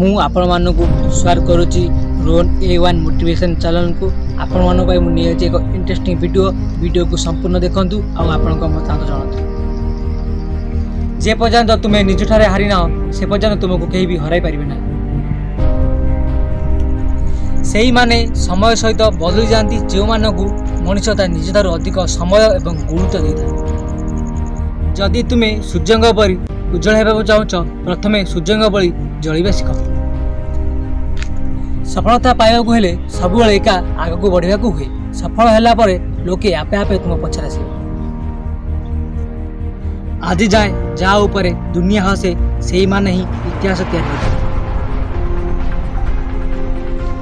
मु आपण मानकु स्वागत करुच्ची रोन A1 मोटिवेशन चैनल को आपण मानक मुझे एक इंटरेस्टिंग वीडियो को संपूर्ण देखंतु आ आपण मतामत जणातु। जे पर्यंत तुम्हें निज ठारे हारि ना से पर्यंत तुमको कहीं भी हराई पारिबे ना। सेही माने समय सहित बदली जाती जो मानकु मनुष्य ता निज ठारू अधिक समय एवं गुरुत्व देता। जदि तुम्हें सूर्यंग परी उज्जवल होगा चाहूच प्रथमे सूर्यंग बड़ी जलिबा शिख। सफलता पाइबा हेले सब एका आगक बढ़ा हुए। सफल है लोके आपे आपे तुम पछार आस। आज जाए जहाँ उपरे दुनिया हसे से माने ही इतिहास तैयारी।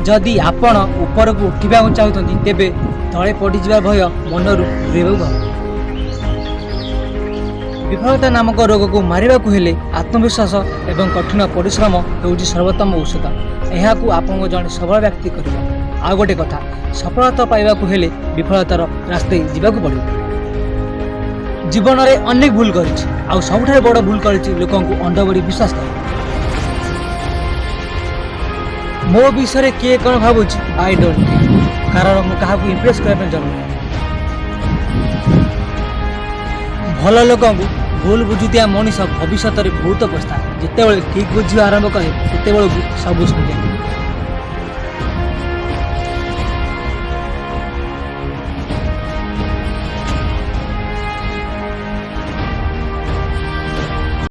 जदि आपण ऊपर को उठा चाहते तेबे तले पड़ जा भय मनरू दूरेबा। विफलता नामक रोग को मारिबा हेले आत्मविश्वास एवं कठिन परिश्रम होउछि सर्वोत्तम औषध। यह आपको जड़े सबल व्यक्ति कर। आ गोटे कथा सफलता पाइबा हेले विफलतार रास्ते जावाक पड़ो। जीवन में अनेक भूल कर सबुठ बड़ भूल कर लोक अंध बड़ी विश्वास कर। मो विषय किए कौन भावुँ आई डोंट केयर कारण मुझे इम्प्रेस करने जरूर। भल लोक भूल बुझुआ मनीष भविष्य में बहुत पछता। जिते ठीक बुझा आरंभ करे सब सुनिए।